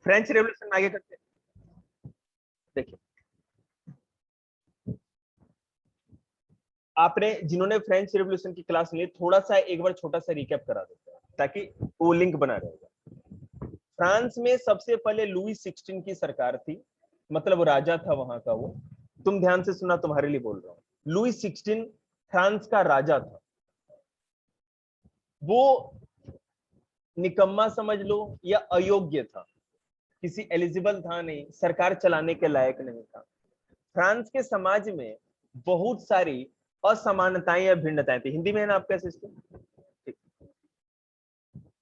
French revolution आगे करते हैं। देखिए, आपने जिन्होंने फ्रेंच रेवोल्यूशन की क्लास ली, थोड़ा सा एक बार छोटा सा रिकैप करा देते हैं ताकि वो लिंक बना रहेगा। फ्रांस में सबसे पहले लुई 16 की सरकार थी, मतलब राजा था वहां का वो। तुम ध्यान से सुना, तुम्हारे लिए बोल रहा हूं। लुई 16 फ्रांस का राजा था। वो निकम्मा समझ लो या अयोग्य था, किसी एलिजिबल था नहीं, सरकार चलाने के लायक नहीं था। फ्रांस के समाज में बहुत सारी असमानताएं या भिन्नताएं थी। हिंदी में है ना आपका सिस्टम?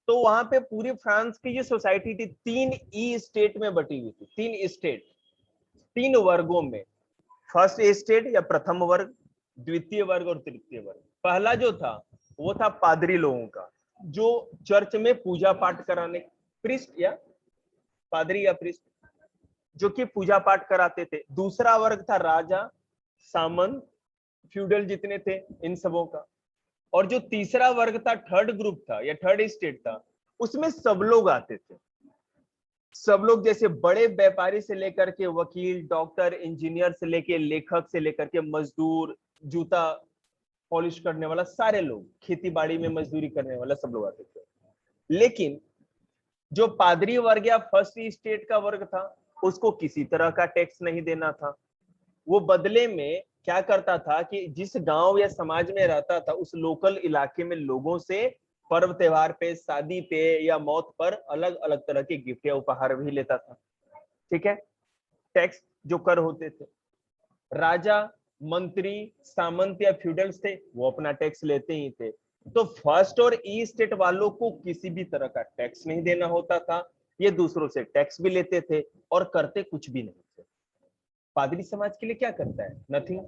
तो वहां पे पूरी फ्रांस की जो सोसाइटी थी, 3 ई स्टेट में बटी हुई थी। 3 स्टेट, 3 वर्गों में। फर्स्ट स्टेट या प्रथम वर्ग, द्वितीय वर्ग और तृतीय वर्ग। पहला जो था वो था पादरी लोगों का, जो चर्च में पूजा पाठ कराने, प्रीस्ट या पादरी या प्रीस्ट, जो कि पूजा पाठ कराते थे। दूसरा वर्ग था राजा, सामंत, फ्यूडल जितने थे इन सबों का। और जो तीसरा वर्ग था, थर्ड ग्रुप था या थर्ड स्टेट था, उसमें सब लोग आते थे। सब लोग, जैसे बड़े व्यापारी से लेकर के वकील, डॉक्टर, इंजीनियर से लेकर लेखक से लेकर के मजदूर, जूता पॉलिश करने वाला, सारे लोग, खेती बाड़ी में मजदूरी करने वाला, सब लोग आते थे। लेकिन जो पादरी वर्ग या फर्स्ट स्टेट का वर्ग था, उसको किसी तरह का टैक्स नहीं देना था। वो बदले में क्या करता था कि जिस गांव या समाज में रहता था, उस लोकल इलाके में लोगों से पर्व त्योहार पे, शादी पे या मौत पर अलग अलग तरह के गिफ्ट या उपहार भी लेता था। ठीक है, टैक्स जो कर होते थे। राजा, मंत्री, सामंत या फ्यूडल्स थे, वो अपना टैक्स लेते ही थे। तो फर्स्ट और ई स्टेट वालों को किसी भी तरह का टैक्स नहीं देना होता था। ये दूसरों से टैक्स भी लेते थे और करते कुछ भी नहीं थे। पादरी समाज के लिए क्या करता है? नथिंग।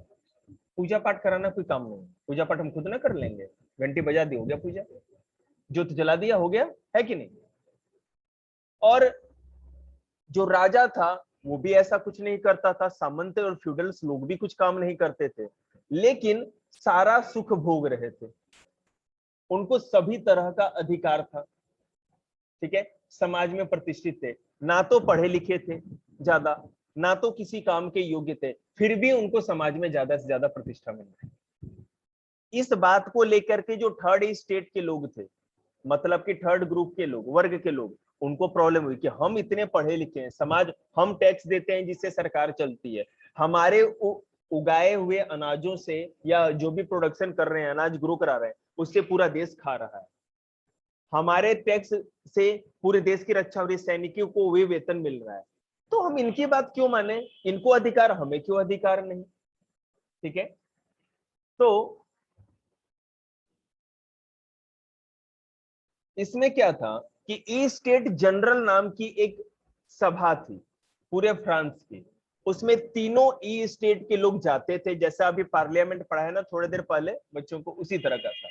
पूजा पाठ कराना कोई काम नहीं। पूजा पाठ हम खुद ना कर लेंगे, घंटी बजा दी, हो गया पूजा, ज्योत जला दिया, हो गया, है कि नहीं? और जो राजा था वो भी ऐसा कुछ नहीं करता था, सामंत और फ्यूडल्स लोग भी कुछ काम नहीं करते थे, लेकिन सारा सुख भोग रहे थे। उनको सभी तरह का अधिकार था। ठीक है, समाज में प्रतिष्ठित थे, ना तो पढ़े लिखे थे ज्यादा, ना तो किसी काम के योग्य थे, फिर भी उनको समाज में ज्यादा से ज्यादा प्रतिष्ठा मिल रही। इस बात को लेकर के जो थर्ड स्टेट के लोग थे, मतलब कि थर्ड ग्रुप के लोग, वर्ग के लोग, उनको प्रॉब्लम हुई कि हम इतने पढ़े लिखे हैं, समाज, हम टैक्स देते हैं जिससे सरकार चलती है, हमारे उगाए हुए अनाजों से या जो भी प्रोडक्शन कर रहे हैं, अनाज ग्रो करा रहे हैं, उससे पूरा देश खा रहा है। हमारे टैक्स से पूरे देश की रक्षा हो रही है, सैनिकों को वे वेतन मिल रहा है, तो हम इनकी बात क्यों माने? इनको अधिकार, हमें क्यों अधिकार नहीं? ठीक है, तो इसमें क्या था कि ई स्टेट जनरल नाम की एक सभा थी पूरे फ्रांस की। उसमें तीनों ई स्टेट के लोग जाते थे, जैसा अभी पार्लियामेंट पढ़ा है ना थोड़ी देर पहले बच्चों को, उसी तरह का था।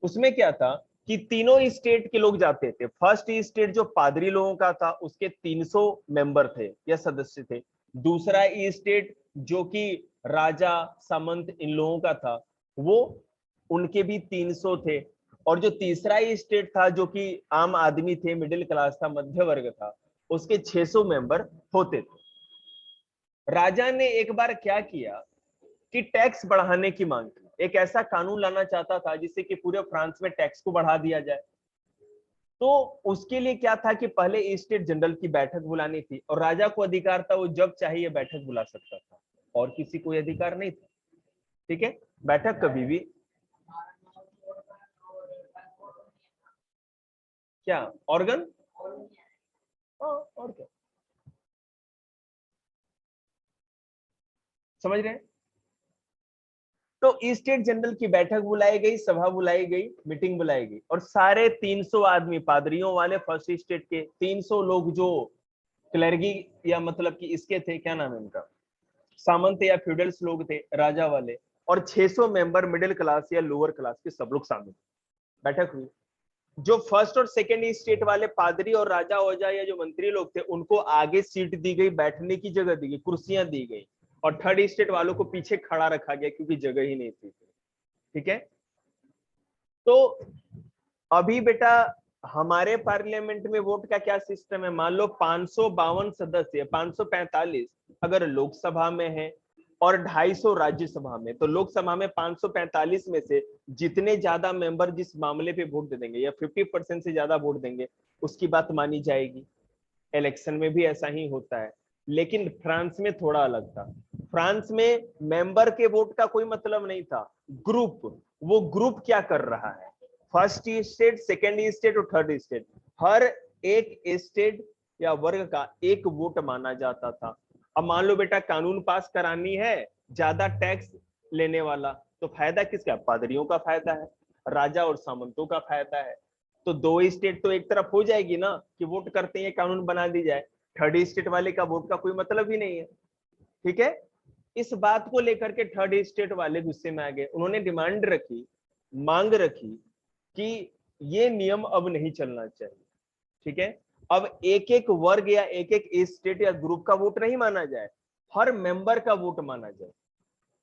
उसमें क्या था कि तीनों स्टेट के लोग जाते थे। फर्स्ट स्टेट जो पादरी लोगों का था, उसके 300 मेंबर थे या सदस्य थे। दूसरा स्टेट जो कि राजा, सामंत, इन लोगों का था, वो, उनके भी 300 थे। और जो तीसरा स्टेट था जो कि आम आदमी थे, मिडिल क्लास था, मध्य वर्ग था, उसके 600 मेंबर होते थे। राजा ने एक बार क्या किया कि टैक्स बढ़ाने की मांग की, एक ऐसा कानून लाना चाहता था जिससे कि पूरे फ्रांस में टैक्स को बढ़ा दिया जाए। तो उसके लिए क्या था कि पहले स्टेट जनरल की बैठक बुलानी थी, और राजा को अधिकार था वो जब चाहिए बैठक बुला सकता था, और किसी को अधिकार नहीं था। ठीक है, बैठक कभी भी, क्या ऑर्गन, और क्या, समझ रहे हैं? तो स्टेट जनरल की बैठक बुलाई गई, सभा बुलाई गई, मीटिंग बुलाई गई, और सारे 300 आदमी, पादरियों वाले फर्स्ट स्टेट के 300 लोग, जो क्लर्गी या मतलब कि इसके थे, क्या नाम है इनका, सामंत या फ्यूडल्स लोग थे, राजा वाले, और 600 मेंबर मिडिल क्लास या लोअर क्लास के, सब लोग शामिल। बैठक हुई। जो फर्स्ट और सेकंड स्टेट वाले पादरी और राजा ओजा या जो मंत्री लोग थे, उनको आगे सीट दी गई, बैठने की जगह दी गई, कुर्सियां दी गई, और थर्ड स्टेट वालों को पीछे खड़ा रखा गया क्योंकि जगह ही नहीं थी। ठीक है, तो अभी बेटा हमारे पार्लियामेंट में वोट का क्या सिस्टम है, मान लो 552 सदस्य, 545 अगर लोकसभा में है और 250 राज्यसभा में, तो लोकसभा में 545 में से जितने ज्यादा मेंबर जिस मामले पे वोट दे देंगे या 50% से ज्यादा वोट देंगे उसकी बात मानी जाएगी। इलेक्शन में भी ऐसा ही होता है, लेकिन फ्रांस में थोड़ा अलग था। फ्रांस में मेंबर के वोट का कोई मतलब नहीं था, ग्रुप, वो ग्रुप क्या कर रहा है, फर्स्ट स्टेट, सेकेंड स्टेट और थर्ड स्टेट, हर एक स्टेट या वर्ग का एक वोट माना जाता था। अब मान लो बेटा कानून पास करानी है, ज्यादा टैक्स लेने वाला, तो फायदा किसका, पादरियों का फायदा है, राजा और सामंतों का फायदा है। तो दो स्टेट तो एक तरफ हो जाएगी ना कि वोट करते हैं कानून बना दी जाए, थर्ड स्टेट वाले का वोट का कोई मतलब ही नहीं है। ठीक है, इस बात को लेकर के थर्ड स्टेट वाले गुस्से में आ गए, उन्होंने डिमांड रखी, मांग रखी कि ये नियम अब नहीं चलना चाहिए। ठीक है, अब एक एक वर्ग या एक एक स्टेट या ग्रुप का वोट नहीं माना जाए, हर मेंबर का वोट माना जाए।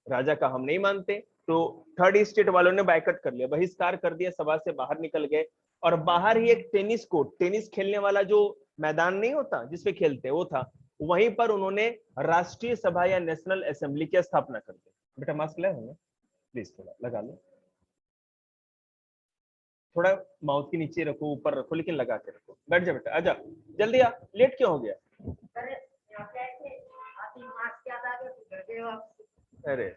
राजा का हम नहीं मानते, तो थर्ड स्टेट वालों ने बायकट कर लिया, बहिष्कार कर दिया, सभा से बाहर निकल गए। और बाहर ही एक टेनिस कोर्ट, टेनिस खेलने वाला जो मैदान नहीं होता जिसपे खेलते वो था, वहीं पर उन्होंने राष्ट्रीय सभा या नेशनल असेंबली की स्थापना कर दी। बेटा मास्क ले होंगे, प्लीज थोड़ा लगा लो, थोड़ा माउथ के नीचे रखो, ऊपर रखो, लेकिन लगा के रखो। बैठ जा बेटा, आजा जल्दी आ, लेट क्यों हो गया। अरे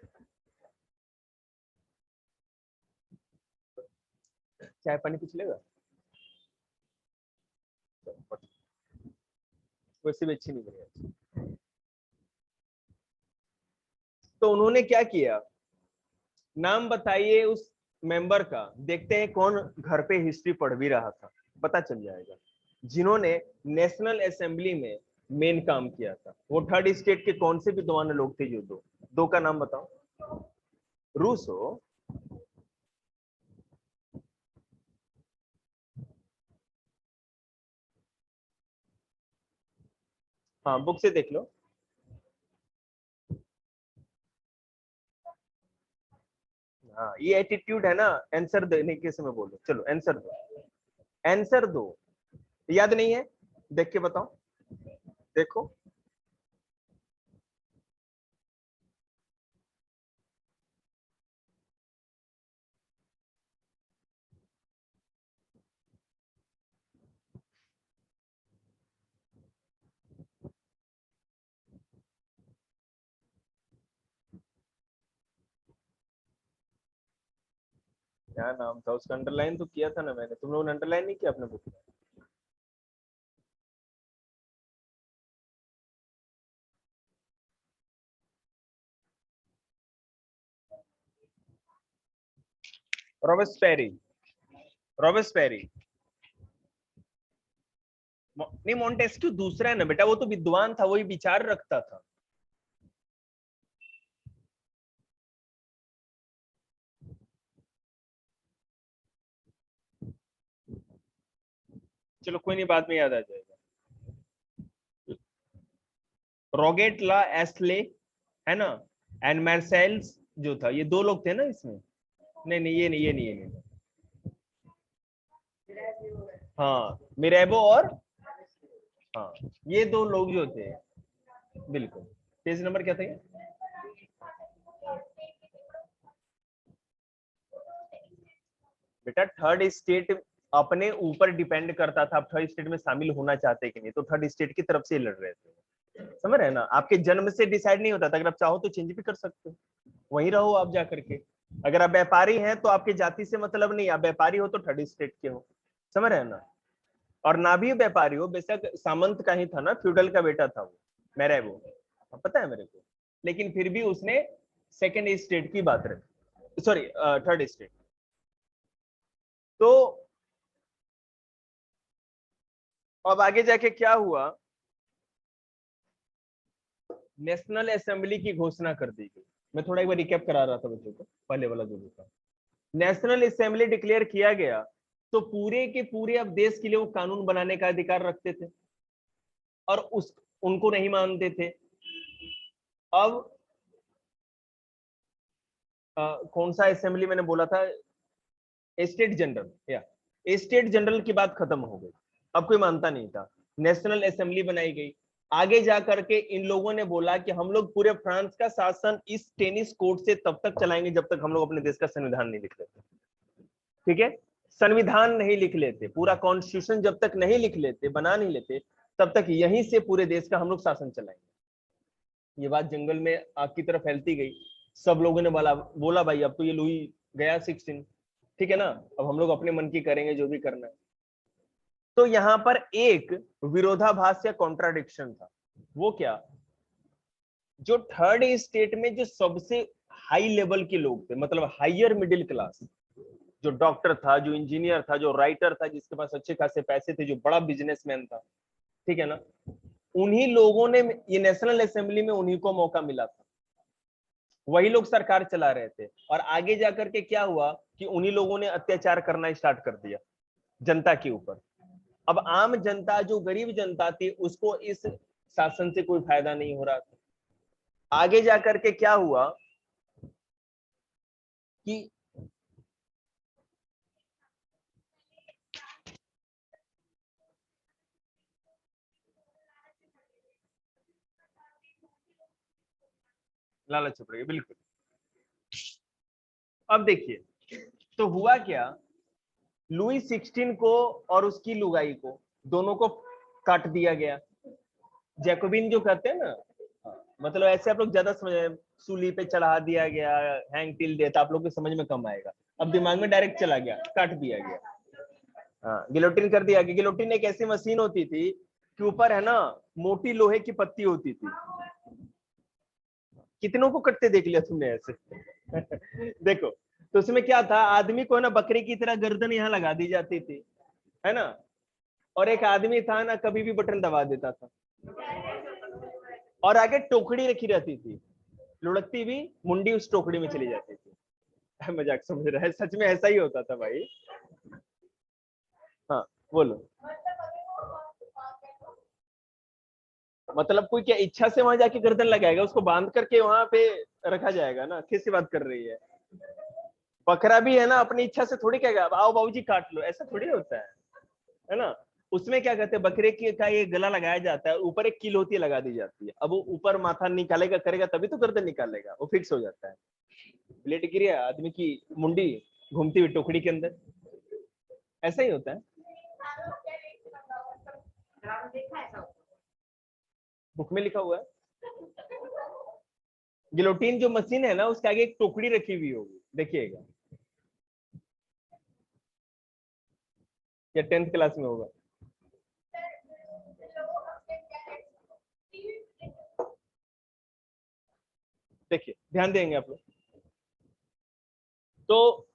चाय पानी कुछ लेगा, वैसे भी अच्छी नहीं बनी। तो उन्होंने क्या किया, नाम बताइए उस मेंबर का, देखते हैं कौन घर पे हिस्ट्री पढ़ भी रहा था, पता चल जाएगा। जिन्होंने नेशनल असेंबली में मेन काम किया था, वो थर्ड स्टेट के कौन से विद्वान लोग थे, जो दो दो का नाम बताओ। रूसो, हाँ बुक से देख लो। हाँ ये एटीट्यूड है ना, आंसर देने के समय बोलो, चलो आंसर दो, आंसर दो। याद नहीं है, देख के बताओ, देखो। क्या नाम था उसका, अंडरलाइन तो किया था ना मैंने, तुम लोगों ने अंडरलाइन नहीं किया अपने बुक में। रॉबर्ट्सपेरी, रॉबर्ट्सपेरी। नहीं मोंटेस्क्यू दूसरा है ना बेटा, वो तो विद्वान था, वही विचार रखता था। चलो कोई नहीं, बाद में याद आ जाएगा। रॉगेट ला एस्ले, है ना, एंड मार्सेल्स जो था, ये दो लोग थे ना इसमें। नहीं नहीं ये नहीं, ये नहीं, ये नहीं। हाँ मिरेबो और, हाँ ये दो लोग जो थे, बिल्कुल। पेज नंबर क्या था ये, बेटा थर्ड स्टेट अपने ऊपर डिपेंड करता था, आप थर्ड स्टेट में शामिल होना चाहते कि नहीं, तो थर्ड स्टेट की तरफ से लड़ रहे थे। समझ रहे हैं ना, आपके जन्म से डिसाइड नहीं होता था, अगर आप चाहो तो चेंज भी कर सकते हो, वहीं रहो आप जा करके। अगर आप व्यापारी हैं तो आपके जाति से मतलब नहीं, आप व्यापारी हो तो थर्ड स्टेट के हो। समझ रहे हैं ना, और ना भी व्यापारी हो, बेशक सामंत का ही था ना, फ्यूडल का बेटा था वो, मेरा वो, पता है मेरे को, लेकिन फिर भी उसने सेकेंड स्टेट की बात रखी, सॉरी थर्ड स्टेट। तो अब आगे जाके क्या हुआ, नेशनल असेंबली की घोषणा कर दी गई। मैं थोड़ा एक बार रिकैप करा रहा था बच्चों को, पहले वाला जो था, नेशनल असेंबली डिक्लेयर किया गया, तो पूरे के पूरे अब देश के लिए वो कानून बनाने का अधिकार रखते थे, और उस उनको नहीं मानते थे। अब कौन सा असेंबली मैंने बोला था, स्टेट जनरल या स्टेट जनरल की बात खत्म हो गई, अब कोई मानता नहीं था। नेशनल असेंबली बनाई गई। आगे जाकर के इन लोगों ने बोला कि हम लोग पूरे फ्रांस का शासन इस टेनिस कोर्ट से तब तक चलाएंगे जब तक हम लोग अपने देश का संविधान नहीं लिख लेते। ठीक है, संविधान नहीं लिख लेते, पूरा कॉन्स्टिट्यूशन जब तक नहीं लिख लेते, बना नहीं लेते, तब तक यहीं से पूरे देश का हम लोग शासन चलाएंगे। ये बात जंगल में आग की तरफ फैलती गई। सब लोगों ने बोला भाई अब तो ये लुई गया 16, ठीक है ना, अब हम लोग अपने मन की करेंगे जो भी करना है। तो यहां पर एक विरोधाभास या कॉन्ट्राडिक्शन था। वो क्या, जो थर्ड स्टेट में जो सबसे हाई लेवल के लोग थे, मतलब हायर मिडिल क्लास, जो डॉक्टर था, जो इंजीनियर था, जो राइटर था, जिसके पास अच्छे खासे पैसे थे, जो बड़ा बिजनेसमैन था, ठीक है ना, उन्हीं लोगों ने, ये नेशनल असेंबली में उन्हीं को मौका मिला था। वही लोग सरकार चला रहे थे। और आगे जाकर के क्या हुआ कि उन्हीं लोगों ने अत्याचार करना स्टार्ट कर दिया जनता के ऊपर। अब आम जनता, जो गरीब जनता थी, उसको इस शासन से कोई फायदा नहीं हो रहा था। आगे जाकर के क्या हुआ कि लालच पड़ गई, बिल्कुल। अब देखिए तो हुआ क्या, लुई 16 को और उसकी लुगाई को, दोनों को काट दिया गया। जैकोबिन जो कहते हैं ना, मतलब ऐसे आप लोग ज्यादा समझ, सूली पे चढ़ा दिया गया, हैंग टिल देता, आप लोग को समझ में कम आएगा। अब दिमाग में डायरेक्ट चला गया, काट दिया गया। हाँ, गिलोटिन कर दिया गया। गिलोटिन एक ऐसी मशीन होती थी कि ऊपर है ना मोटी लोहे की पत्ती होती थी। कितनों को कटते देख लिया तुमने ऐसे? देखो, तो उसमें क्या था, आदमी को ना बकरी की तरह गर्दन यहाँ लगा दी जाती थी, है ना, और एक आदमी था ना कभी भी बटन दबा देता था, और आगे टोकरी रखी रहती थी, लुढ़कती भी मुंडी उस टोकरी में चली जाती थी। मजाक समझ रहा है, सच में ऐसा ही होता था भाई। हाँ बोलो। मतलब कोई क्या इच्छा से वहां जाके गर्दन लगाएगा? उसको बांध करके वहां पे रखा जाएगा ना, किसकी बात कर रही है? बकरा भी है ना अपनी इच्छा से थोड़ी कहेगा आओ बाबूजी काट लो, ऐसा थोड़ी होता है ना। उसमें क्या कहते हैं, बकरे की का ये गला लगाया जाता है, ऊपर एक कील होती है, लगा दी जाती है। अब वो ऊपर माथा निकालेगा करेगा तभी तो गर्दन निकालेगा, वो फिक्स हो जाता है। लेट गिर आदमी की मुंडी घूमती हुई टोकरी के अंदर, ऐसा ही होता है। बुक में लिखा हुआ है। गिलोटीन जो मशीन है ना, उसके आगे एक टोकरी रखी हुई होगी, देखिएगा, या 10th क्लास में होगा। देखिए ध्यान देंगे आप लोग। तो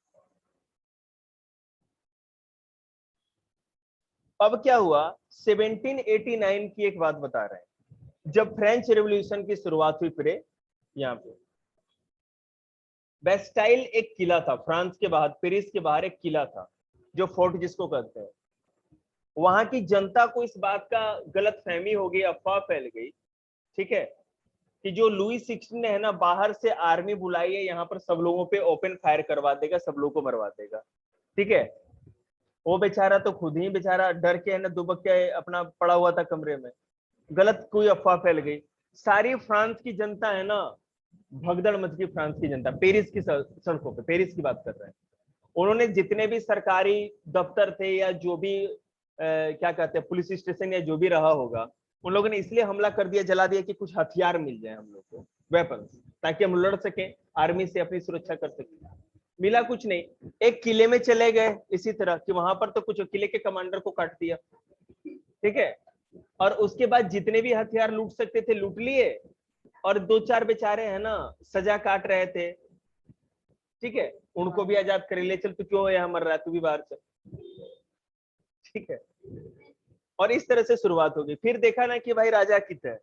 अब क्या हुआ, 1789 की एक बात बता रहे हैं, जब फ्रेंच रेवोल्यूशन की शुरुआत हुई। फिर यहाँ पे बेस्टाइल एक किला था फ्रांस के बाहर, पेरिस के बाहर एक किला था, जो फोर्ट जिसको कहते हैं। वहां की जनता को इस बात का गलत फहमी हो गई, अफवाह फैल गई, ठीक है, कि जो लुई 16 है ना, बाहर से आर्मी बुलाई है, यहाँ पर सब लोगों पे ओपन फायर करवा देगा, सब लोगों को मरवा देगा। ठीक है, वो बेचारा तो खुद ही बेचारा डर के है ना दुबक के अपना पड़ा हुआ था कमरे में। गलत कोई अफवाह फैल गई, सारी फ्रांस की जनता है ना, भगदड़ मच गई। फ्रांस की जनता पेरिस की सड़कों पे, पेरिस की बात कर रहे हैं, उन्होंने जितने भी सरकारी दफ्तर थे या जो भी क्या कहते हैं पुलिस स्टेशन या जो भी रहा होगा, उन लोगों ने इसलिए हमला कर दिया, जला दिया कि कुछ हथियार मिल जाए हम लोग को, वेपन्स, ताकि हम लड़ सके, आर्मी से अपनी सुरक्षा कर सके। मिला कुछ नहीं, एक किले में चले गए इसी तरह कि वहां पर तो कुछ किले के कमांडर को काट दिया, ठीक है, और उसके बाद जितने भी हथियार लूट सकते थे लूट लिए, और दो चार बेचारे है ना सजा काट रहे थे, ठीक है, उनको भी आजाद कर ले, चल तू क्यों यहाँ मर रहा है, तू भी बाहर चल, ठीक है। और इस तरह से शुरुआत होगी। फिर देखा ना कि भाई राजा कितना है,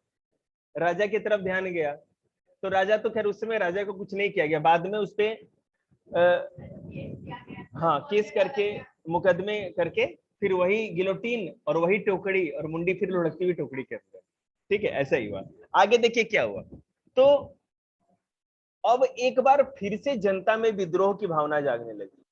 राजा की तरफ ध्यान गया, तो राजा तो खैर उस समय राजा को कुछ नहीं किया गया, बाद में उस पे हाँ केस करके, मुकदमे करके, फिर वही गिलोटीन और वही टोकरी और मुंडी फिर लुढ़कती हुई टोकरी के अंदर, ठीक है, ऐसा ही हुआ। आगे देखिए क्या हुआ। तो अब एक बार फिर से जनता में विद्रोह की भावना जागने लगी।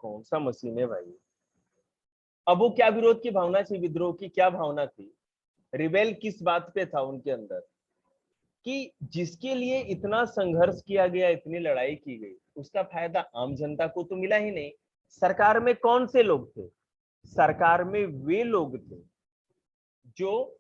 कौन सा मशीन है भाई? अब वो क्या विरोध की भावना थी, विद्रोह की क्या भावना थी, रिबेल किस बात पे था उनके अंदर, कि जिसके लिए इतना संघर्ष किया गया, इतनी लड़ाई की गई, उसका फायदा आम जनता को तो मिला ही नहीं। सरकार में कौन से लोग थे? सरकार में वे लोग थे जो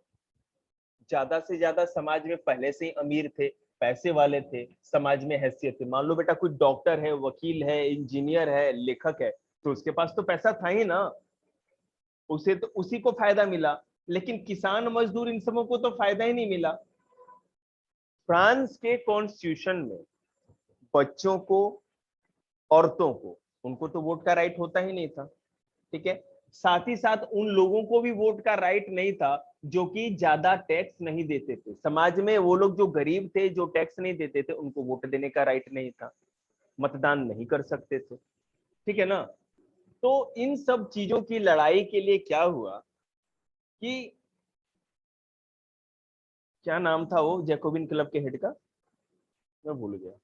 ज्यादा से ज्यादा समाज में पहले से ही अमीर थे, पैसे वाले थे, समाज में हैसियत थी। मान लो बेटा कोई डॉक्टर है, वकील है, इंजीनियर है, लेखक है, तो उसके पास तो पैसा था ही ना, उसे तो उसी को फायदा मिला। लेकिन किसान मजदूर इन सबों को तो फायदा ही नहीं मिला। फ्रांस के कॉन्स्टिट्यूशन में बच्चों को, औरतों को, उनको तो वोट का राइट होता ही नहीं था, ठीक है। साथ ही साथ उन लोगों को भी वोट का राइट नहीं था जो कि ज्यादा टैक्स नहीं देते थे। समाज में वो लोग जो गरीब थे, जो टैक्स नहीं देते थे, उनको वोट देने का राइट नहीं था, मतदान नहीं कर सकते थे, ठीक है ना। तो इन सब चीजों की लड़ाई के लिए क्या हुआ कि, क्या नाम था वो जैकोबिन क्लब के हेड का, मैं भूल गया।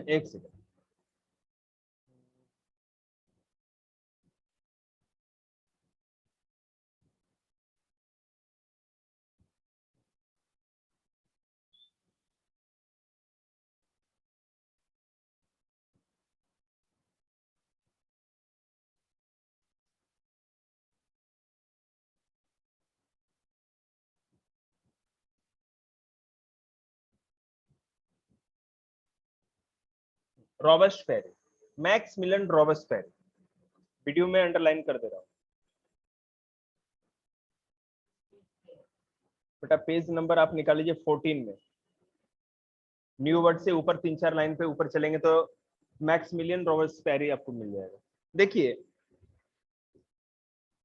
एक सेकंड। रॉबर्टसपेरी, मैक्स मिलन रॉबर्टसपेरी, वीडियो में अंडरलाइन कर दे रहा हूँ बेटा। पेज नंबर आप निकाल लीजिए 14 में, न्यू वर्ड से ऊपर 3-4 लाइन पे ऊपर चलेंगे तो मैक्सिमिलियन रॉबर्टसपेरी आपको मिल जाएगा। देखिए,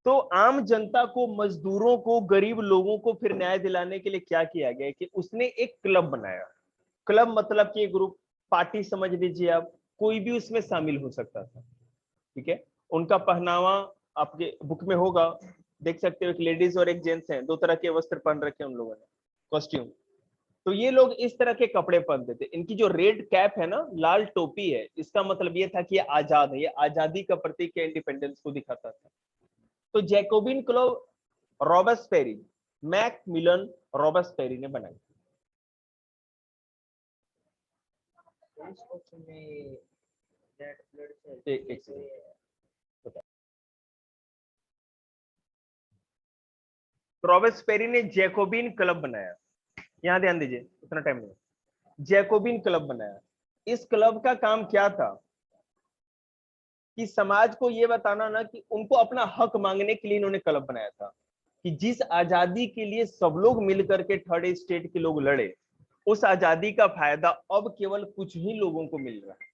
तो आम जनता को, मजदूरों को, गरीब लोगों को फिर न्याय दिलाने के लिए क्या किया गया कि उसने एक क्लब बनाया। क्लब मतलब कि ग्रुप, पार्टी समझ लीजिए आप, कोई भी उसमें शामिल हो सकता था, ठीक है। उनका पहनावा आपके बुक में होगा, देख सकते हो, एक लेडीज और एक जेंट्स हैं, दो तरह के वस्त्र पहन रखे हैं उन लोगों ने, कॉस्ट्यूम। तो ये लोग इस तरह के कपड़े पहनते थे। इनकी जो रेड कैप है ना, लाल टोपी है, इसका मतलब ये था कि ये आजाद है, ये आजादी का प्रतीक है, इंडिपेंडेंस को दिखाता था। तो जैकोबिन क्लब रॉबर्टसपेरी, मैक मिलन रॉबर्टसपेरी ने बनाई। एक सेकंड। रॉबर्टसपेरी ने जैकोबिन क्लब बनाया, यहां ध्यान दीजिए, उतना टाइम नहीं। जैकोबिन क्लब बनाया। इस क्लब का काम क्या था कि समाज को यह बताना ना कि उनको अपना हक मांगने के लिए इन्होंने क्लब बनाया था, कि जिस आजादी के लिए सब लोग मिलकर के थर्ड स्टेट के लोग लड़े, उस आजादी का फायदा अब केवल कुछ ही लोगों को मिल रहा है,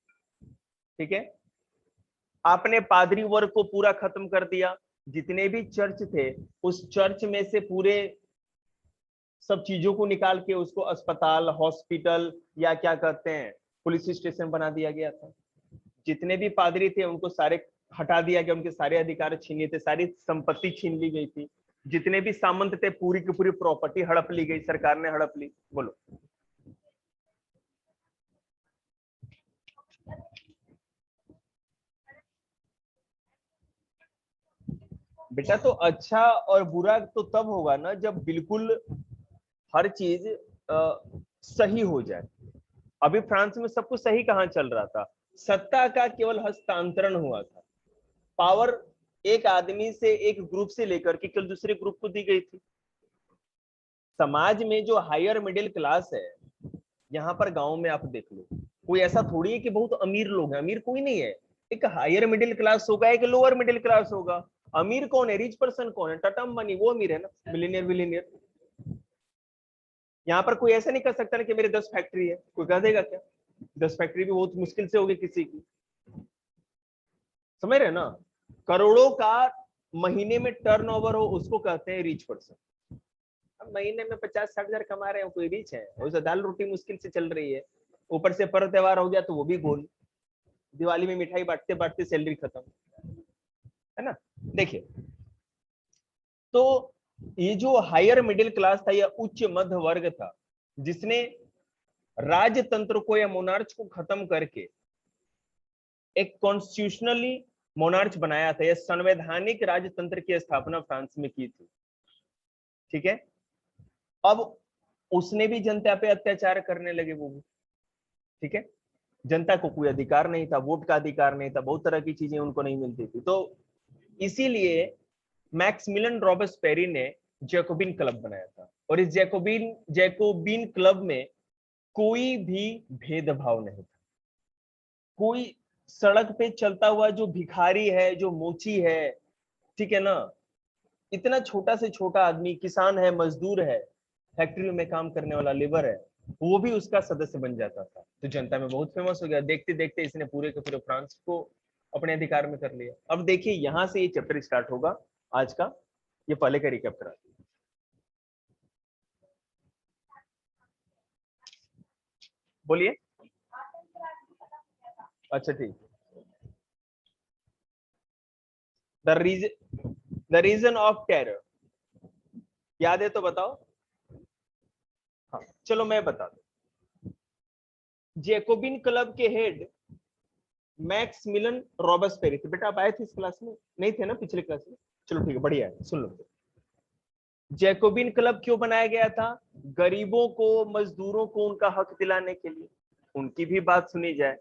ठीक है। आपने पादरी वर्ग को पूरा खत्म कर दिया, जितने भी चर्च थे, उस चर्च में से पूरे सब चीजों को निकाल के उसको अस्पताल, हॉस्पिटल, या क्या कहते हैं, पुलिस स्टेशन बना दिया गया था। जितने भी पादरी थे उनको सारे हटा दिया गया, उनके सारे अधिकार छीन लिए थे, सारी संपत्ति छीन ली गई थी। जितने भी सामंत थे, पूरी की पूरी प्रॉपर्टी हड़प ली गई, सरकार ने हड़प ली। बोलो। बेटा तो अच्छा और बुरा तो तब होगा ना जब बिल्कुल हर चीज सही हो जाए। अभी फ्रांस में सब कुछ सही कहां चल रहा था, सत्ता का केवल हस्तांतरण हुआ था। पावर एक आदमी से, एक ग्रुप से लेकर के केवल दूसरे ग्रुप को दी गई थी। समाज में जो हायर मिडिल क्लास है, यहाँ पर गांव में आप देख लो, कोई ऐसा थोड़ी है कि बहुत अमीर लोग हैं, अमीर कोई नहीं है। एक हायर मिडिल क्लास होगा, एक लोअर मिडिल क्लास होगा। अमीर कौन है, रिच पर्सन कौन है, टाटा अंबानी, वो अमीर है ना, मिलीनियर बिलीनियर। यहाँ पर कोई ऐसा नहीं कर सकता ना कि मेरे 10 फैक्ट्री है, कोई कह देगा क्या? 10 फैक्ट्री भी बहुत मुश्किल से होगी किसी की, समझ रहे ना। करोड़ों का महीने में टर्नओवर हो, उसको कहते हैं रिच पर्सन। अब महीने में 50-60 हजार कमा रहे हो, कोई रिच है? उसे दाल रोटी मुश्किल से चल रही है, ऊपर से पर्व त्योहार हो गया तो वो भी गोल, दिवाली में मिठाई बांटते बांटते सैलरी खत्म, है ना। देखिए, तो ये जो हायर मिडिल क्लास था या उच्च मध्य वर्ग था, जिसने राजतंत्र को या मोनार्च को खत्म करके एक कॉन्स्टिट्यूशनली मोनार्च बनाया था या संवैधानिक राजतंत्र की स्थापना फ्रांस में की थी, ठीक है। अब उसने भी जनता पे अत्याचार करने लगे वो भी, ठीक है। जनता को कोई अधिकार नहीं था, वोट का अधिकार नहीं था, बहुत तरह की चीजें उनको नहीं मिलती थी। तो इसीलिए मैक्सिमिलियन रॉबेस्पेरी ने जैकोबिन क्लब बनाया था, और इस जैकोबिन क्लब में कोई भी भेदभाव नहीं था। कोई सड़क पे चलता हुआ जो भिखारी है, जो मोची है, ठीक है ना, इतना छोटा से छोटा आदमी, किसान है, मजदूर है, फैक्ट्री में काम करने वाला लेबर है, वो भी उसका सदस्य बन जाता था। तो जनता में बहुत फेमस हो गया। देखते देखते इसने पूरे के पूरे फ्रांस को अपने अधिकार में कर लिया। अब देखिए यहां से ये चैप्टर स्टार्ट होगा आज का। ये पहले का रिकैप करा, बोलिए। अच्छा ठीक। द रीजन ऑफ टेरर याद है तो बताओ। हाँ चलो मैं बता दूं। जैकोबिन क्लब के हेड मैक्सिमिलियन रॉबेस्पेरी थे। बेटा आप आए थे इस क्लास में? नहीं थे ना पिछले क्लास में? चलो ठीक है, बढ़िया है, सुन लो। जैकोबिन क्लब क्यों बनाया गया था? गरीबों को, मजदूरों को उनका हक दिलाने के लिए, उनकी भी बात सुनी जाए,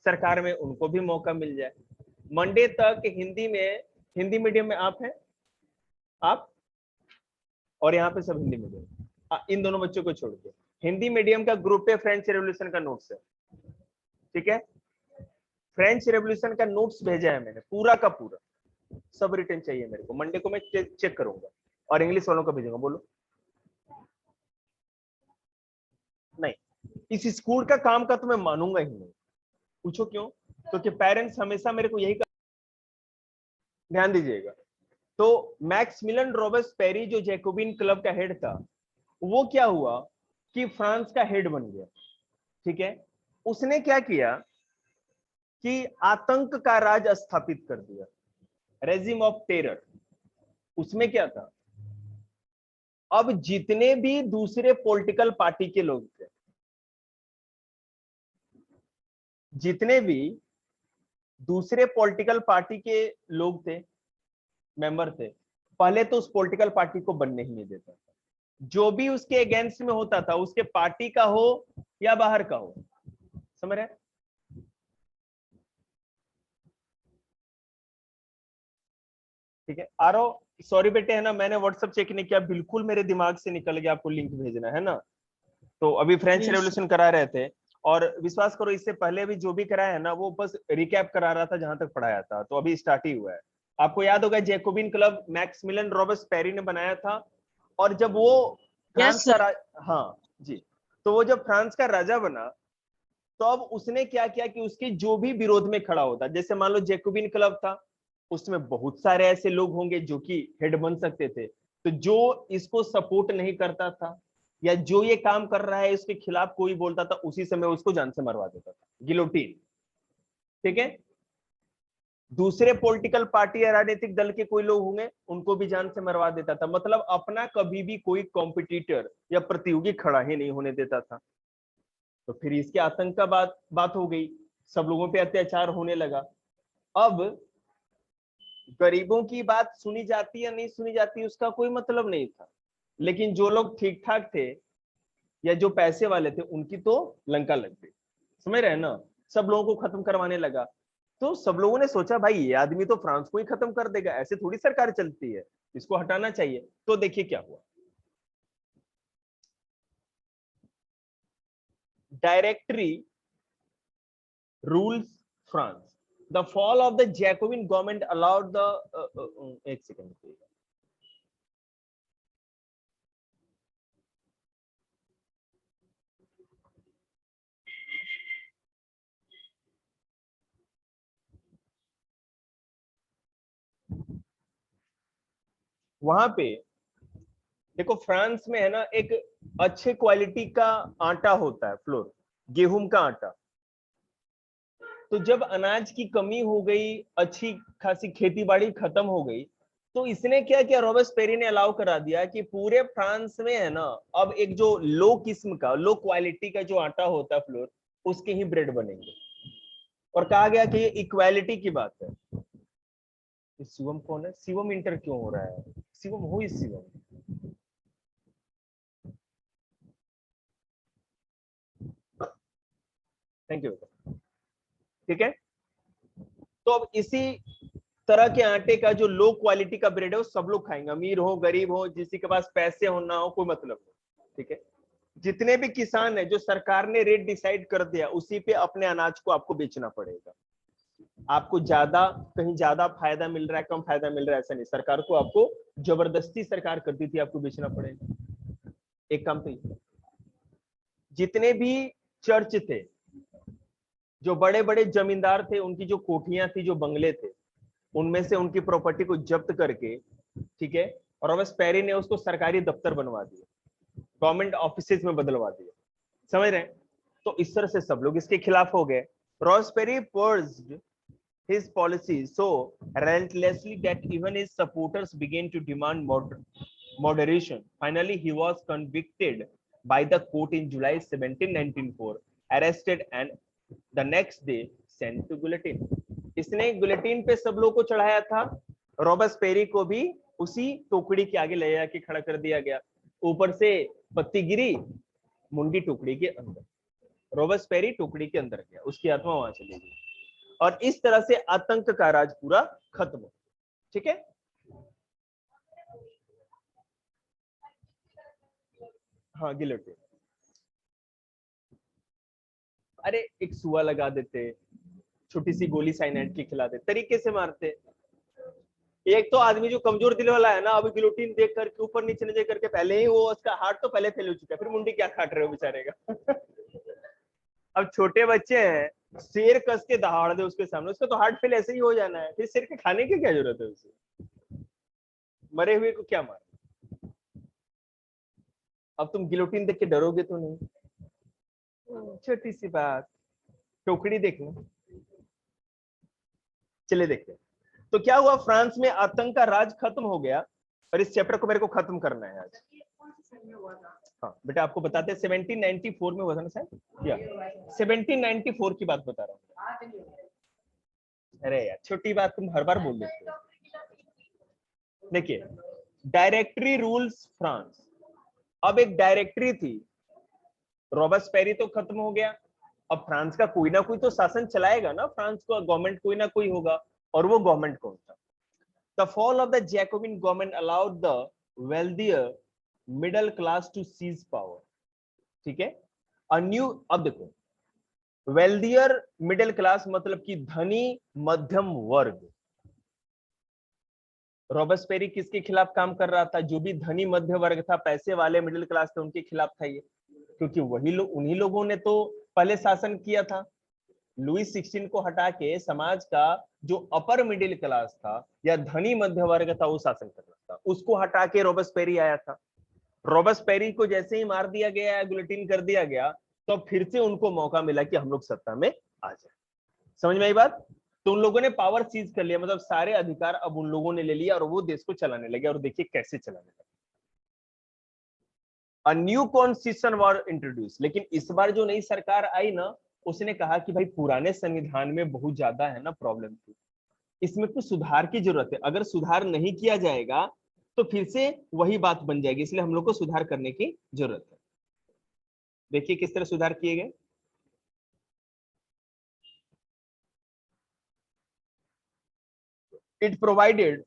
सरकार में उनको भी मौका मिल जाए। मंडे तक हिंदी में, हिंदी मीडियम में आप हैं, आप और यहाँ पे सब हिंदी मीडियम, इन दोनों बच्चों को छोड़ के हिंदी मीडियम का ग्रुप पे फ्रेंच रेवोल्यूशन का नोट्स है, ठीक है। फ्रेंच रेवोल्यूशन का नोट्स भेजा है मैंने, पूरा का पूरा, सब रिटर्न चाहिए मेरे को। मंडे को मैं चेक करूंगा और इंग्लिश वालों का भेजूंगा। बोलो नहीं, इस स्कूल का काम का तो मैं मानूंगा ही नहीं। पूछो क्यों? क्योंकि पेरेंट्स हमेशा मेरे को यही ध्यान दीजिएगा। तो मैक्सिमिलियन रॉबेस्पेरी जो जैकोबिन क्लब का हेड था, वो क्या हुआ कि फ्रांस का हेड बन गया, ठीक है। उसने क्या किया कि आतंक का राज स्थापित कर दिया, रेजिम ऑफ टेरर। उसमें क्या था, अब जितने भी दूसरे पॉलिटिकल पार्टी के लोग थे, जितने भी दूसरे पॉलिटिकल पार्टी के लोग थे, मेंबर थे, पहले तो उस पॉलिटिकल पार्टी को बनने ही नहीं देता था। जो भी उसके अगेंस्ट में होता था, उसके पार्टी का हो या बाहर का हो, समझ रहे? ठीक है। आरो सॉरी बेटे, है ना, मैंने व्हाट्सएप चेक नहीं किया, बिल्कुल मेरे दिमाग से निकल गया आपको लिंक भेजना, है ना। तो अभी फ्रेंच यस रेवोल्यूशन करा रहे थे, और विश्वास करो इससे पहले भी जो भी कराया है ना, वो बस रिकैप करा रहा था जहां तक पढ़ाया था, तो अभी स्टार्ट ही हुआ है। आपको याद होगा जैकोबिन क्लब मैक्सिमिलियन रॉबेस्पेरी ने बनाया था, और जब वो यस फ्रांस का सर। हाँ जी, तो वो जब फ्रांस का राजा बना, तो अब उसने क्या किया कि उसके जो भी विरोध में खड़ा होता, जैसे मान लो जैकोबिन क्लब था, उसमें बहुत सारे ऐसे लोग होंगे जो कि हेड बन सकते थे, तो जो इसको सपोर्ट नहीं करता था या जो ये काम कर रहा है इसके खिलाफ कोई बोलता था, उसी समय उसको जान से मरवा देता था, गिलोटीन, ठीक है। दूसरे पॉलिटिकल पार्टी या राजनीतिक दल के कोई लोग होंगे, उनको भी जान से मरवा देता था। मतलब अपना कभी भी कोई कॉम्पिटिटर या प्रतियोगी खड़ा ही नहीं होने देता था। तो फिर इसके आतंक का बात हो गई, सब लोगों पे अत्याचार होने लगा। अब गरीबों की बात सुनी जाती या नहीं सुनी जाती उसका कोई मतलब नहीं था, लेकिन जो लोग ठीक ठाक थे या जो पैसे वाले थे, उनकी तो लंका लग गई, समझ रहे हैं ना। सब लोगों को खत्म करवाने लगा। तो सब लोगों ने सोचा भाई ये आदमी तो फ्रांस को ही खत्म कर देगा, ऐसे थोड़ी सरकार चलती है, इसको हटाना चाहिए। तो देखिए क्या हुआ, directory rules France, the fall of the Jacobian government allowed the एक सेकेंड, वहां पे देखो फ्रांस में है ना, एक अच्छे क्वालिटी का आटा होता है, फ्लोर, गेहूं का आटा। तो जब अनाज की कमी हो गई, अच्छी खासी खेती बाड़ी खत्म हो गई, तो इसने क्या किया, रॉबेस्पेरी ने अलाउ करा दिया कि पूरे फ्रांस में है ना, अब एक जो लो किस्म का, लो क्वालिटी का जो आटा होता है फ्लोर, उसके ही ब्रेड बनेंगे। और कहा गया कि ये इक्वालिटी की बात है। शिवम कौन है? शिवम इंटर क्यों हो रहा है? शिवम हो ही शिवम। Thank you. ठीक है, तो अब इसी तरह के आटे का जो लो क्वालिटी का ब्रेड है वो सब लोग खाएंगे, अमीर हो गरीब हो, जिसके के पास पैसे हो ना हो, कोई मतलब नहीं। ठीक है, जितने भी किसान है, जो सरकार ने रेट डिसाइड कर दिया उसी पे अपने अनाज को आपको बेचना पड़ेगा। आपको ज्यादा, कहीं ज्यादा फायदा मिल रहा है, कम फायदा मिल रहा है, ऐसा नहीं। सरकार को आपको जबरदस्ती सरकार करती थी, आपको बेचना पड़ेगा। एक काम तो जितने भी चर्च थे, जो बड़े बड़े जमींदार थे, उनकी जो कोठियां थी, जो बंगले थे, उनमें से उनकी प्रॉपर्टी को जब्त करके, ठीक है, और रॉबेस्पेरी ने उसको सरकारी दफ्तर बनवा दिया, गवर्नमेंट ऑफिसेज में बदलवा दिया। समझ रहे हैं? तो इस तरह से सब लोग इसके खिलाफ हो गए। रॉबेस्पेरी pursued his policies so relentlessly that even his supporters began to demand moderation. Finally, he was convicted by the court in July 1794, arrested and the next day sent to guillotine. इसने गुलेटिन पे सब लोग को चढ़ाया था, रॉबेस्पेरी को भी उसी टोकरी के आगे ले जाके खड़ा कर दिया गया। ऊपर से पत्ती गिरी, मुंडी टोकरी के अंदर, रॉबेस्पेरी टोकरी के अंदर गया, उसकी आत्मा वहां चली गई, और इस तरह से आतंक का राज पूरा खत्म हो। ठीक है, हाँ गिलोटिन। अरे एक सुआ लगा देते, छोटी सी गोली साइनाइड की खिला दे, तरीके से मारते। एक तो आदमी जो कमजोर दिल वाला है ना, अभी गिलोटिन देख करके ऊपर नीचे नजर करके पहले ही वो उसका हार्ट तो पहले फेल हो चुका है, फिर मुंडी क्या काट रहे हो बेचारे का। अब छोटे बच्चे हैं, शेर कस के दहाड़ दे उसके सामने, उसका तो हार्ट फेल ऐसे ही हो जाना है, फिर शेर के खाने की क्या जरूरत है उसे? मरे हुए को क्या मार? अब तुम गिलोटिन देख के डरोगे तो नहीं। छोटी सी बात, टोकरी देखना। चले देखते हैं तो क्या हुआ, फ्रांस में आतंक का राज खत्म हो गया। और इस चैप्टर को मेरे को खत्म करना है आज। हाँ बेटा, आपको बताते हैं 1794 में हुआ था ना सर, या 1794 की बात बता रहा हूँ। अरे यार छोटी बात तुम हर बार बोल देते हो। देखिए, डायरेक्टरी रूल्स फ्रांस। अब एक डायरेक्टरी थी, रॉबेस्पेरी तो खत्म हो गया, अब फ्रांस का कोई ना कोई तो शासन चलाएगा ना, फ्रांस का गवर्नमेंट कोई ना कोई होगा, और वो गवर्नमेंट कौन था? The fall of the Jacobin government allowed the wealthier middle class to seize power. ठीक है, a new, अब देखो, wealthier middle class मतलब कि धनी मध्यम वर्ग। रॉबेस्पेरी किसके खिलाफ काम कर रहा था? जो भी धनी मध्य वर्ग था, पैसे वाले मिडिल क्लास थे, उनके खिलाफ था ये, क्योंकि वही लोग, उन्हीं लोगों ने तो पहले शासन किया था। लुई 16 को हटा के समाज का जो अपर मिडिल क्लास था या धनी मध्य वर्ग था, वो शासन कर रहा था, उसको हटा के रॉबेस्पेरी आया था। रॉबेस्पेरी को जैसे ही मार दिया गया, गुलेटिन कर दिया गया, तो फिर से उनको मौका मिला कि हम लोग सत्ता में आ जाए। समझ में आई बात? तो उन लोगों ने पावर सीज कर लिया, मतलब सारे अधिकार अब उन लोगों ने ले लिया, और वो देश को चलाने लगे, और देखिए कैसे चलाने लगे। A new constitution was introduce. लेकिन इस बार जो नई सरकार आई ना, उसने कहा कि भाई पुराने संविधान में बहुत ज्यादा है ना प्रॉब्लम थी, इसमें कुछ सुधार की जरूरत है। अगर सुधार नहीं किया जाएगा तो फिर से वही बात बन जाएगी, इसलिए हम लोग को सुधार करने की जरूरत है। देखिए किस तरह सुधार किए गए। It provided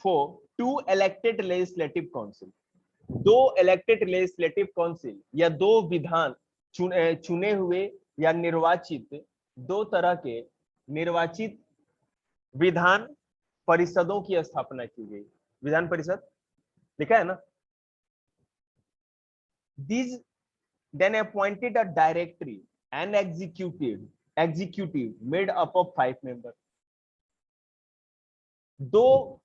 for 2 elected legislative council. 2 elected legislative council या 2 विधान चुने हुए या निर्वाचित, 2 तरह के निर्वाचित विधान परिषदों की स्थापना की गई। विधान परिषद लिखा है ना। These then appointed a directory and executive made up of 5 members. दो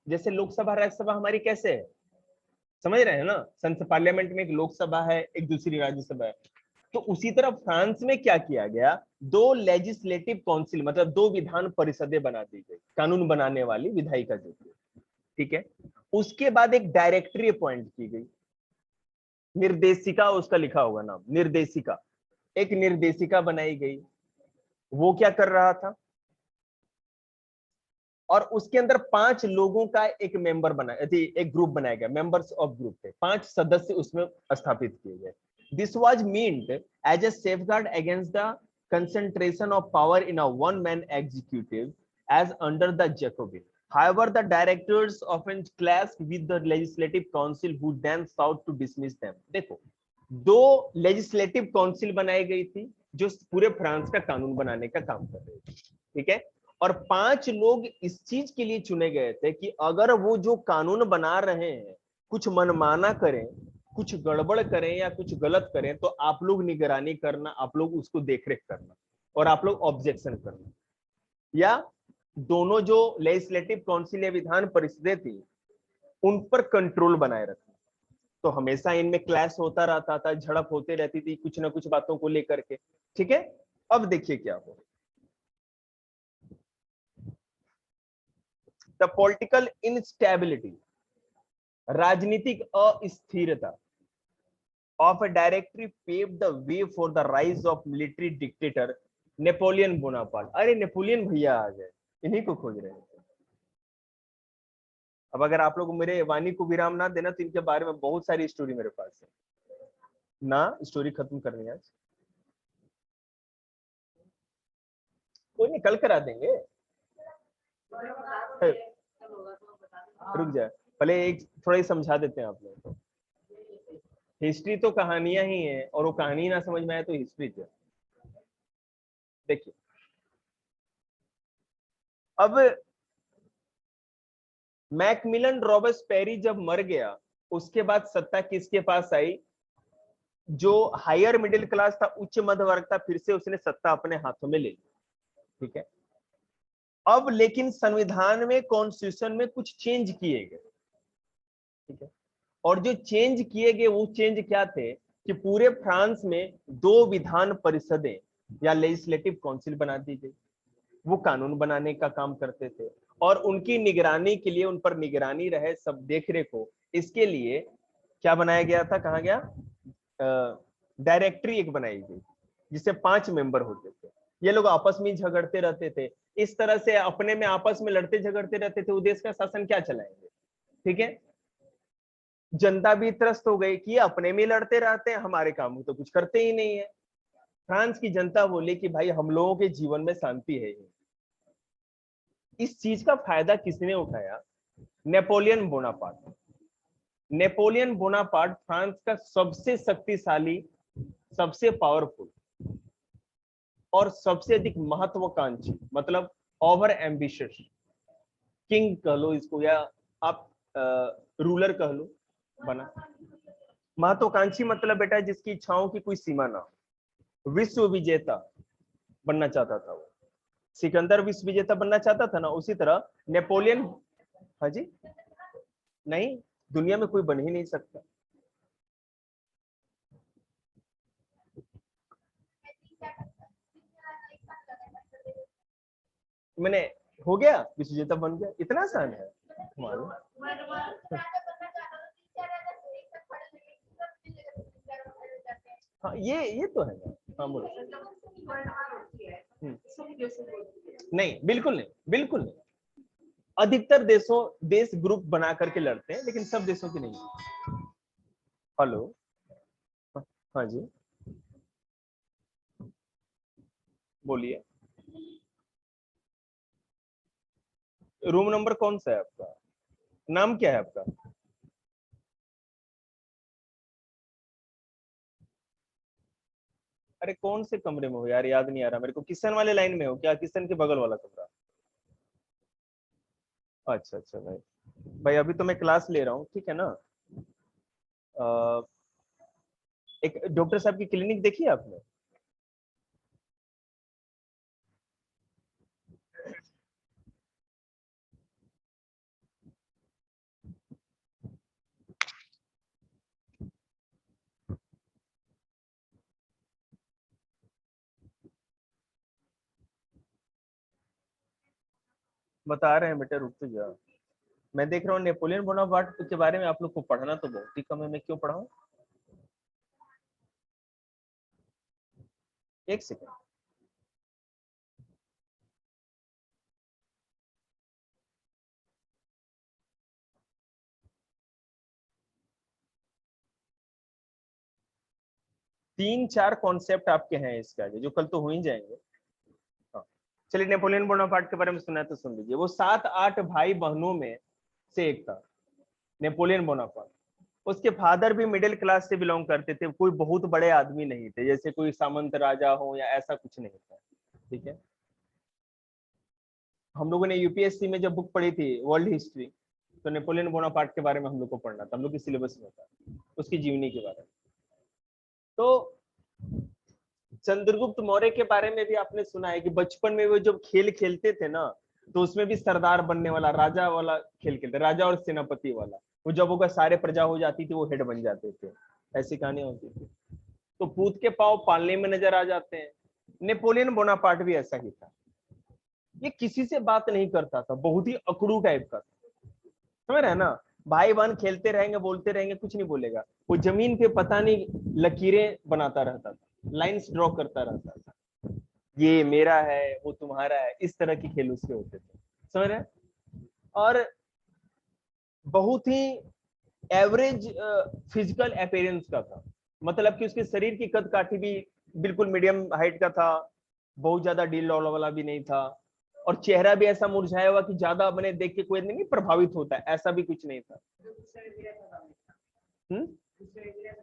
जैसे लोकसभा राज्यसभा हमारी कैसे है, समझ रहे हैं ना? संसद पार्लियामेंट में एक लोकसभा है, एक दूसरी राज्यसभा है। तो उसी तरह फ्रांस में क्या किया गया, दो लेजिस्लेटिव काउंसिल मतलब दो विधान परिषदें बना दी गई, कानून बनाने वाली विधायिका जो थी, ठीक है। उसके बाद एक डायरेक्टरी अपॉइंट की गई, निर्देशिका उसका लिखा होगा नाम, निर्देशिका, एक निर्देशिका बनाई गई। वो क्या कर रहा था, और उसके अंदर 5 लोगों का एक मेंबर बना, एक ग्रुप बनाया गया, मेंबर्स ऑफ ग्रुप थे, 5 सदस्य उसमें स्थापित किए गए। This was meant as a safeguard against the concentration of power in a one man executive as under the Jacobin. However, the directors often clashed with the legislative council who then sought to dismiss them. देखो, दो legislative council बनाई गई थी जो पूरे France का कानून बनाने का काम कर रही थी, ठीक है। और 5 लोग इस चीज के लिए चुने गए थे कि अगर वो जो कानून बना रहे हैं कुछ मनमाना करें, कुछ गड़बड़ करें या कुछ गलत करें, तो आप लोग निगरानी करना, आप लोग उसको देखरेख करना और आप लोग ऑब्जेक्शन करना, या दोनों जो लेजिस्लेटिव काउंसिल या विधान परिषदें थी उन पर कंट्रोल बनाए रखना। तो हमेशा इनमें क्लैश होता रहता था, झड़प होती रहती थी कुछ ना कुछ बातों को लेकर के, ठीक है। अब देखिए क्या हो, द पॉलिटिकल इंस्टेबिलिटी, राजनीतिक अस्थिरता of a directory paved the way for the rise of military dictator Napoleon Bonaparte. अरे नेपोलियन भैया आ गए, इन्हीं को खोज रहे हैं। अब अगर आप लोग मेरे वाणी को विराम ना देना तो इनके बारे में बहुत सारी स्टोरी मेरे पास है ना, स्टोरी खत्म करनी है आज, कोई नहीं कल करा देंगे। रुक जाए पहले, एक थोड़ा ही समझा देते हैं आप लोग को। हिस्ट्री तो कहानियां ही है, और वो कहानी ना समझ में आए तो हिस्ट्री क्या। देखिए अब मैकमिलन रॉबर्ट्सपेरी जब मर गया, उसके बाद सत्ता किसके पास आई, जो हायर मिडिल क्लास था, उच्च मध्य वर्ग था, फिर से उसने सत्ता अपने हाथों में ले ली, ठीक है। अब लेकिन संविधान में, कॉन्स्टिट्यूशन में कुछ चेंज किए गए, ठीक है। और जो चेंज किए गए वो चेंज क्या थे कि पूरे फ्रांस में दो विधान परिषदें या लेजिस्लेटिव काउंसिल बना दी गई, वो कानून बनाने का काम करते थे, और उनकी निगरानी के लिए, उन पर निगरानी रहे, सब देखरेख हो, इसके लिए क्या बनाया गया था, कहा गया डायरेक्टरी एक बनाई गई जिससे 5 मेंबर होते थे। ये लोग आपस में झगड़ते रहते थे, इस तरह से अपने में आपस में लड़ते झगड़ते रहते थे, वो देश का शासन क्या चलाएंगे, ठीक है। जनता भी त्रस्त हो गई कि अपने में लड़ते रहते हैं, हमारे काम तो कुछ करते ही नहीं है। फ्रांस की जनता बोली कि भाई हम लोगों के जीवन में शांति है ही। इस चीज का फायदा किसने उठाया, Napoleon Bonaparte. Napoleon Bonaparte France का सबसे शक्तिशाली, सबसे पावरफुल और सबसे अधिक महत्वाकांक्षी, मतलब ओवर एम्बिशियस किंग कह लो इसको, या आप रूलर कह लो, बना। महत्वाकांक्षी मतलब बेटा जिसकी इच्छाओं की कोई सीमा ना हो, विश्व विजेता बनना चाहता था वो। सिकंदर विश्व विजेता बनना चाहता था ना, उसी तरह नेपोलियन। हाँ जी, नहीं, दुनिया में कोई बन ही नहीं सकता। मैंने हो गया, विश्व विजेता बन गया, इतना आसान है मालूम। हाँ ये तो है ना, हाँ बोलो। नहीं, बिल्कुल नहीं, बिल्कुल नहीं। अधिकतर देश ग्रुप बना करके लड़ते हैं, लेकिन सब देशों की नहीं। हेलो, हाँ जी, बोलिए। रूम नंबर कौन सा है आपका, नाम क्या है आपका। अरे कौन से कमरे में हो यार, याद नहीं आ रहा मेरे को। किचन वाले लाइन में हो क्या, किचन के बगल वाला कमरा। अच्छा अच्छा भाई, भाई अभी तो मैं क्लास ले रहा हूँ, ठीक है ना। एक डॉक्टर साहब की क्लिनिक देखी है आपने। बता रहे हैं बेटा, रुक तो जा। मैं देख रहा हूँ नेपोलियन बोनापार्ट के बारे में आप लोग को पढ़ना तो बहुत ही कम है, मैं क्यों पढ़ाऊं? एक सेकंड। तीन चार कॉन्सेप्ट आपके हैं इसके आगे, जो कल तो हो ही जाएंगे। हाँ, चलिए, नेपोलियन बोनापार्ट के बारे में सुना है तो सुन लीजिए। वो 7-8 भाई बहनों में से एक था, नेपोलियन बोनापार्ट। उसके फादर भी मिडिल क्लास से बिलोंग करते थे, कोई बहुत बड़े आदमी नहीं थे, जैसे कोई सामंत राजा हो या ऐसा कुछ नहीं था। ठीक है। हम लोगों ने यूपीएससी में जब बुक पढ़ी थी वर्ल्ड हिस्ट्री, तो नेपोलियन बोनापार्ट के बारे में हम लोग को पढ़ना था, हम लोग के सिलेबस में था, उसकी जीवनी के बारे में। तो चंद्रगुप्त मौर्य के बारे में भी आपने सुना है कि बचपन में वो जब खेल खेलते थे ना, तो उसमें भी सरदार बनने वाला, राजा वाला खेल खेलते, राजा और सेनापति वाला। वो जब वो सारे प्रजा हो जाती थी, वो हेड बन जाते थे, ऐसी कहानी होती थी। तो पूत के पांव पालने में नजर आ जाते हैं। नेपोलियन बोनापार्ट भी ऐसा ही था। ये किसी से बात नहीं करता था, बहुत ही अकड़ू टाइप का था, समझ रहे हैं ना? भाई बहन खेलते रहेंगे, बोलते रहेंगे, कुछ नहीं बोलेगा। वो जमीन पे पता नहीं लकीरें बनाता रहता था, लाइंस ड्रॉ करता रहता था, ये मेरा है वो तुम्हारा है, इस तरह के खेल उसके होते थे, समझ रहे हैं? और बहुत ही एवरेज फिजिकल अपीयरेंस का था, मतलब कि उसके शरीर की कद काठी भी बिल्कुल मीडियम हाइट का था, बहुत ज्यादा ढील डॉल वाला भी नहीं था। और चेहरा भी ऐसा मुरझाया हुआ कि ज्यादा अपने देख के कोई नहीं प्रभावित होता है, ऐसा भी कुछ नहीं था।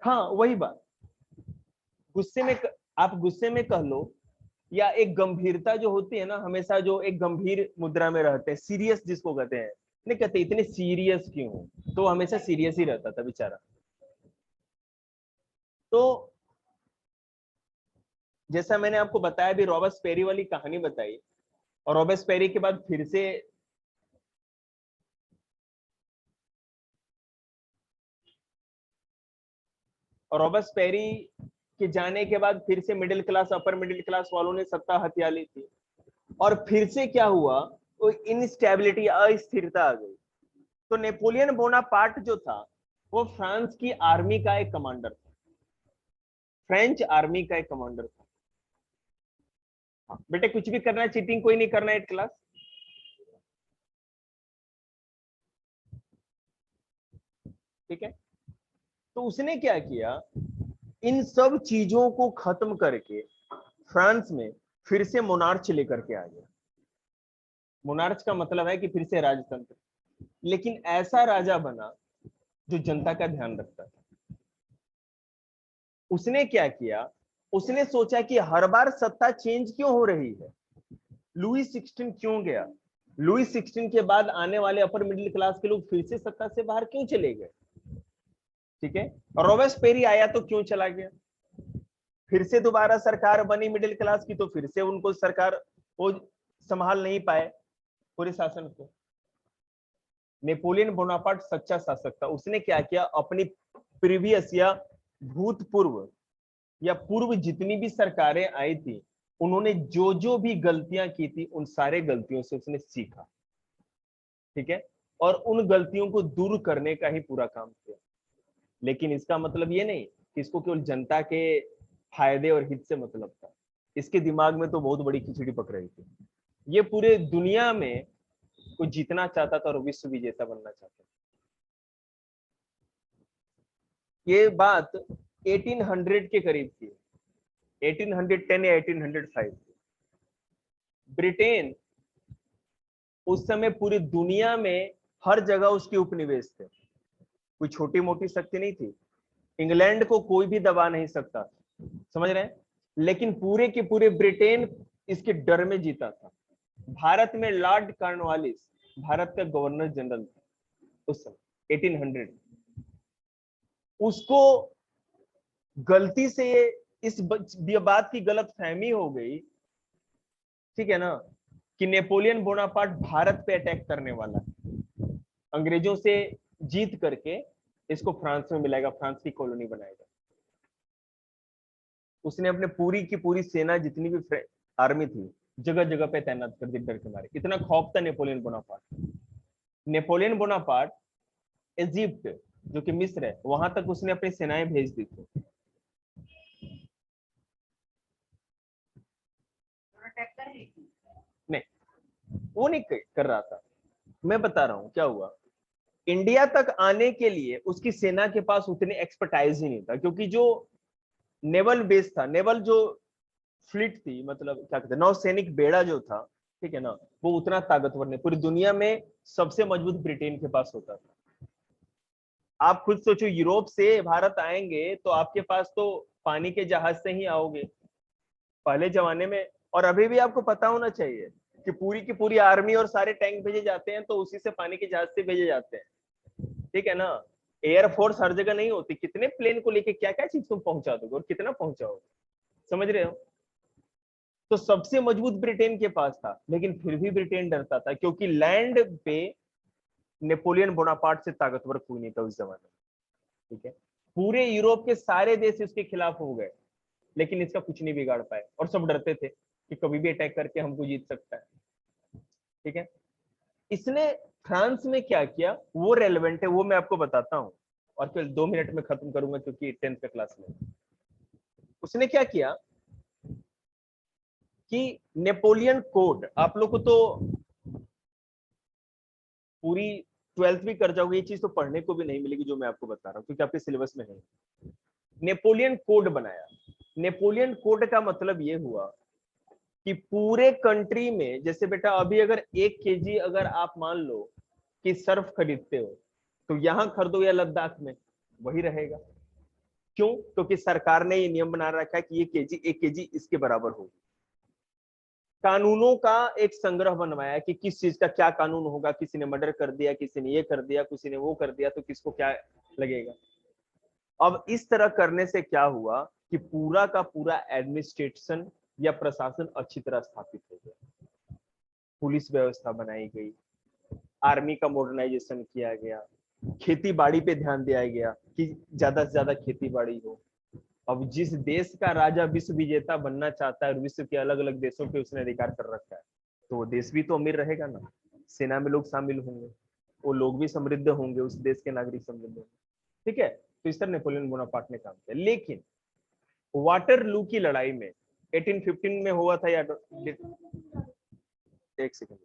हाँ, वही बात। गुस्से में आप गुस्से में कह लो, या एक गंभीरता जो होती है ना, हमेशा जो एक गंभीर मुद्रा में रहते हैं, सीरियस जिसको कहते हैं, नहीं कहते इतने सीरियस क्यों हो, तो हमेशा सीरियस ही रहता था बेचारा। तो जैसा मैंने आपको बताया भी, रॉबर्सपेरी वाली कहानी बताई, और रॉबर्सपेरी के बाद फिर से रॉबर्सपेरी के जाने के बाद फिर से middle class, upper middle class वालों ने सत्ता हथिया ली थी। और फिर से क्या हुआ, वो इनस्टेबिलिटी, अस्थिरता आ गई। तो नेपोलियन बोनापार्ट जो था, वो फ्रांस की आर्मी का एक कमांडर था, फ्रेंच आर्मी का एक कमांडर था। हाँ, बेटे कुछ भी करना है, चीटिंग कोई नहीं करना है, 8 क्लास। ठीक है। तो उसने क्या किया, इन सब चीजों को खत्म करके फ्रांस में फिर से मोनार्च लेकर के आ गया। मोनार्च का मतलब है कि फिर से राजतंत्र, लेकिन ऐसा राजा बना जो जनता का ध्यान रखता था। उसने क्या किया, उसने सोचा कि हर बार सत्ता चेंज क्यों हो रही है, लुई 16 क्यों गया, लुई 16 के बाद आने वाले अपर मिडिल क्लास के लोग फिर से सत्ता से बाहर क्यों चले गए? ठीक है। और रॉबर्सपेरी आया तो क्यों चला गया? फिर से दोबारा सरकार बनी मिडिल क्लास की, तो फिर से उनको सरकार वो संभाल नहीं पाए पूरे शासन को। नेपोलियन बोनापार्ट सच्चा शासक था। उसने क्या किया, अपनी प्रीवियस या भूतपूर्व या पूर्व जितनी भी सरकारें आई थी, उन्होंने जो जो भी गलतियां की थी, उन सारे गलतियों से उसने सीखा। ठीक है। और उन गलतियों को दूर करने का ही पूरा काम किया। लेकिन इसका मतलब ये नहीं कि इसको केवल जनता के फायदे और हित से मतलब था। इसके दिमाग में तो बहुत बड़ी खिचड़ी पक रही थी। ये पूरे दुनिया में कोई जीतना चाहता था और विश्व विजेता बनना चाहता था। ये बात 1800 के करीब थी, 1810 या 1805। ब्रिटेन उस समय पूरी दुनिया में हर जगह उसके उपनिवेश थे, कोई छोटी मोटी शक्ति नहीं थी। इंग्लैंड को कोई भी दबा नहीं सकता, समझ रहे हैं? लेकिन पूरे के पूरे ब्रिटेन इसके डर में जीता था। भारत में लॉर्ड कॉर्नवालिस भारत का गवर्नर जनरल था उस समय 1800। उसको गलती से इस बात की गलत फहमी हो गई, ठीक है ना, कि नेपोलियन बोनापार्ट भारत पे अटैक करने वाला है, अंग्रेजों से जीत करके इसको फ्रांस में मिलाएगा, फ्रांस की कॉलोनी बनाएगा। उसने अपने पूरी की पूरी सेना, जितनी भी आर्मी थी, जगह जगह पे तैनात कर दी डर के मारे। इतना खौफ था Napoleon Bonaparte. Napoleon Bonaparte Egypt जो कि मिस्र है वहां तक उसने अपनी सेनाएं भेज दी थी। नहीं, वो नहीं कर रहा था, मैं बता रहा हूं क्या हुआ। इंडिया तक आने के लिए उसकी सेना के पास उतनी एक्सपर्टाइज ही नहीं था, क्योंकि जो नेवल बेस था, नेवल जो फ्लीट थी, मतलब क्या कहते हैं, नौसैनिक बेड़ा जो था, ठीक है ना, वो उतना ताकतवर नहीं। पूरी दुनिया में सबसे मजबूत ब्रिटेन के पास होता था। आप खुद सोचो, यूरोप से भारत आएंगे तो आपके पास तो पानी के जहाज से ही आओगे पहले जमाने में। और अभी भी आपको पता होना चाहिए कि पूरी की पूरी आर्मी और सारे टैंक भेजे जाते हैं तो उसी से पानी के जहाज से भेजे जाते हैं, ठीक है ना। एयरफोर्स हर जगह नहीं होती, कितने प्लेन को लेके क्या क्या चीज तुम पहुंचा दोगे और कितना पहुंचाओगे, समझ रहे हो। तो सबसे मजबूत ब्रिटेन के पास था, लेकिन फिर भी ब्रिटेन डरता था, क्योंकि लैंड पे नेपोलियन बोनापार्ट से ताकतवर कोई नहीं था उस जमाने में, ठीक है। पूरे यूरोप के सारे देश इसके खिलाफ हो गए, लेकिन इसका कुछ नहीं बिगाड़ पाए, और सब डरते थे कि कभी भी अटैक करके हमको जीत सकता है, ठीक है। इसने फ्रांस में क्या किया वो रेलेवेंट है, वो मैं आपको बताता हूं, और फिर 2 मिनट में खत्म करूंगा क्योंकि 10th का क्लास में। उसने क्या किया कि नेपोलियन कोड, आप लोग को तो पूरी 12th भी कर जाओगे, ये चीज तो पढ़ने को भी नहीं मिलेगी जो मैं आपको बता रहा हूँ, क्योंकि आपके सिलेबस में नहीं। नेपोलियन कोड बनाया। नेपोलियन कोड का मतलब ये हुआ कि पूरे कंट्री में, जैसे बेटा अभी अगर 1 kg अगर आप मान लो कि सर्फ खरीदते हो, तो यहां खरीदो या लद्दाख में, वही रहेगा। क्यों? क्योंकि सरकार ने ये नियम बना रखा है कि ये केजी 1 kg इसके बराबर होगी। कानूनों का एक संग्रह बनवाया कि किस चीज का क्या कानून होगा, किसी ने मर्डर कर दिया, किसी ने ये कर दिया, किसी ने वो कर दिया, तो किसको क्या लगेगा। अब इस तरह करने से क्या हुआ कि पूरा का पूरा एडमिनिस्ट्रेशन या प्रशासन अच्छी तरह स्थापित हो गया, पुलिस व्यवस्था बनाई गई, आर्मी का मॉडर्नाइजेशन किया गया, खेती बाड़ी पे ध्यान दिया गया कि ज्यादा से ज्यादा खेती बाड़ी हो। अब जिस देश का राजा विश्व विजेता बनना चाहता है और विश्व के अलग अलग देशों पे उसने अधिकार कर रखा है, तो वो देश भी तो अमीर रहेगा ना, सेना में लोग शामिल होंगे, वो लोग भी समृद्ध होंगे, उस देश के नागरिक समृद्ध होंगे, ठीक है। तो इस तरह नेपोलियन बोनापार्ट ने काम किया। लेकिन वाटरलू की लड़ाई में 1815 में हुआ था, या एक सेकंड,